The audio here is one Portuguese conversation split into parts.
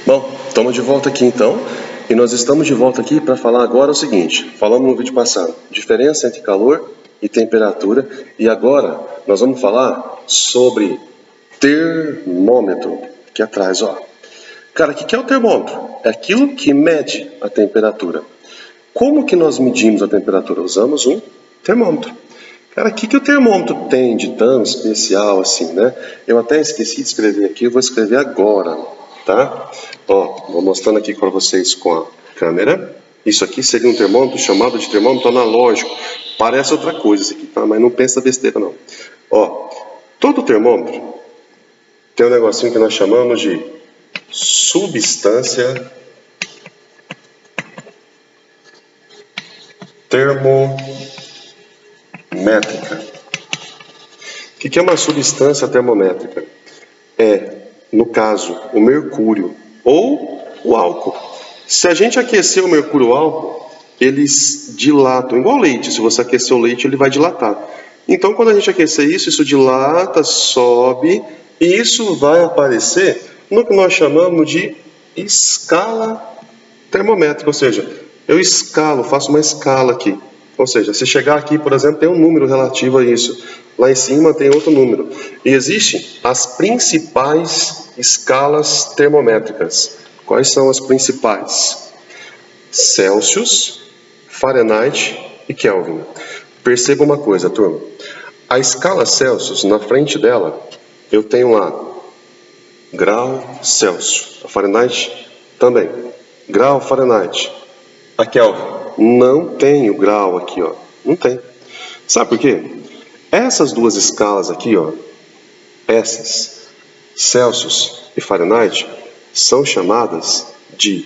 Bom, estamos de volta aqui então, e nós estamos de volta aqui para falar agora o seguinte. Falamos no vídeo passado, diferença entre calor e temperatura, e agora nós vamos falar sobre termômetro. Aqui atrás, ó. Cara, o que é o termômetro? É aquilo que mede a temperatura. Como que nós medimos a temperatura? Usamos um termômetro. Cara, o que o termômetro tem de tão especial assim, né? Eu até esqueci de escrever aqui, eu vou escrever agora, tá? Ó, vou mostrando aqui para vocês com a câmera. Isso aqui seria um termômetro chamado de termômetro analógico. Parece outra coisa isso aqui, tá? Mas não pensa besteira não. Ó, todo termômetro tem um negocinho que nós chamamos de substância termométrica. O que é uma substância termométrica? É, no caso, o mercúrio ou o álcool. Se a gente aquecer o mercúrio ou o álcool, eles dilatam, igual o leite. Se você aquecer o leite, ele vai dilatar. Então, quando a gente aquecer isso, isso dilata, sobe, e isso vai aparecer no que nós chamamos de escala termométrica, ou seja, eu escalo, faço uma escala aqui. Ou seja, se chegar aqui, por exemplo, tem um número relativo a isso. Lá em cima tem outro número. E existem as principais escalas termométricas. Quais são as principais? Celsius, Fahrenheit e Kelvin. Perceba uma coisa, turma. A escala Celsius, na frente dela, eu tenho lá grau Celsius. A Fahrenheit também. Grau Fahrenheit. A Kelvin. Não tem o grau aqui, ó. Não tem. Sabe por quê? Essas duas escalas aqui, ó, essas, Celsius e Fahrenheit, são chamadas de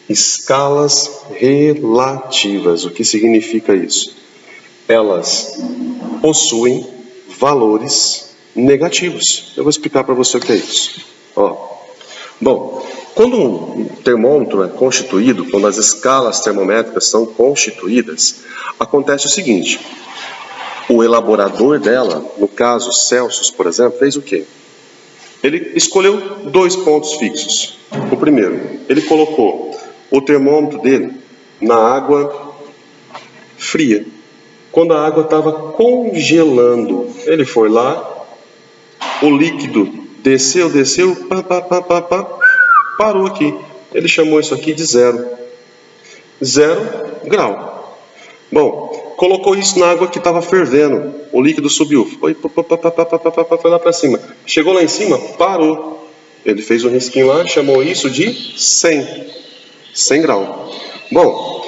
escalas relativas. O que significa isso? Elas possuem valores negativos. Eu vou explicar para você o que é isso. Ó. Bom, quando um termômetro é constituído, quando as escalas termométricas são constituídas, acontece o seguinte: o elaborador dela, no caso Celsius, por exemplo, fez o quê? Ele escolheu dois pontos fixos. O primeiro, ele colocou o termômetro dele na água fria. Quando a água estava congelando, ele foi lá, o líquido desceu, parou aqui. Ele chamou isso aqui de 0 grau. Bom, colocou isso na água que estava fervendo. O líquido subiu. Foi lá para cima. Chegou lá em cima, parou. Ele fez um risquinho lá, chamou isso de 100 graus. Bom,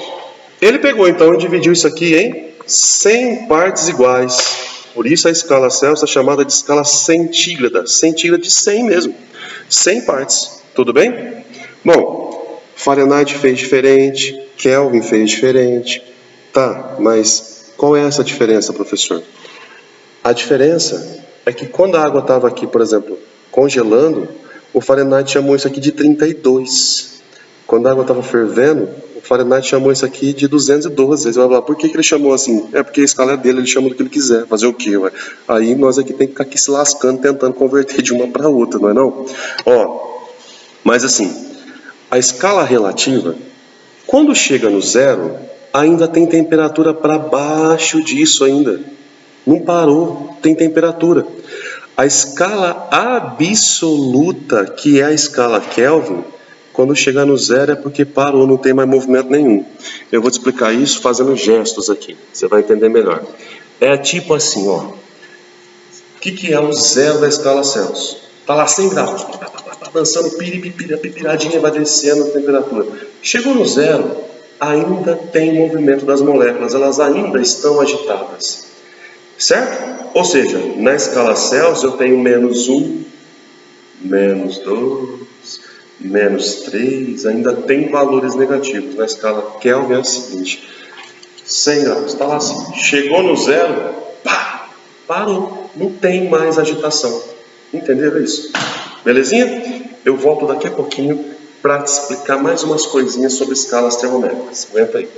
ele pegou então e dividiu isso aqui em 100 partes iguais. Por isso a escala Celsius é chamada de escala centígrada. Centígrada de 100 mesmo. 100 partes. Tudo bem? Bom, Fahrenheit fez diferente, Kelvin fez diferente. Tá, mas qual é essa diferença, professor? A diferença é que quando a água estava aqui, por exemplo, congelando, o Fahrenheit chamou isso aqui de 32. Quando a água estava fervendo, o Fahrenheit chamou isso aqui de 212. Aí você vai falar, por que ele chamou assim? É porque a escala é dele, ele chama do que ele quiser. Fazer o quê? Ué? Aí nós aqui tem que ficar aqui se lascando, tentando converter de uma para outra, não é não? Ó, mas assim, a escala relativa, quando chega no 0, ainda tem temperatura para baixo disso ainda. Não parou, tem temperatura. A escala absoluta, que é a escala Kelvin, quando chegar no 0 é porque parou, não tem mais movimento nenhum. Eu vou te explicar isso fazendo gestos aqui, você vai entender melhor. É tipo assim, ó. O que é o 0 da escala Celsius? Está lá 100 graus, dançando piradinha, vai descendo a temperatura. Chegou no 0, ainda tem movimento das moléculas, elas ainda estão agitadas. Certo? Ou seja, na escala Celsius eu tenho -1, -2, -3, ainda tem valores negativos. Na escala Kelvin é o seguinte: 100 graus, está lá assim. Chegou no 0, pá, parou, não tem mais agitação. Entenderam isso? Belezinha? Eu volto daqui a pouquinho para te explicar mais umas coisinhas sobre escalas termométricas. Aguenta aí.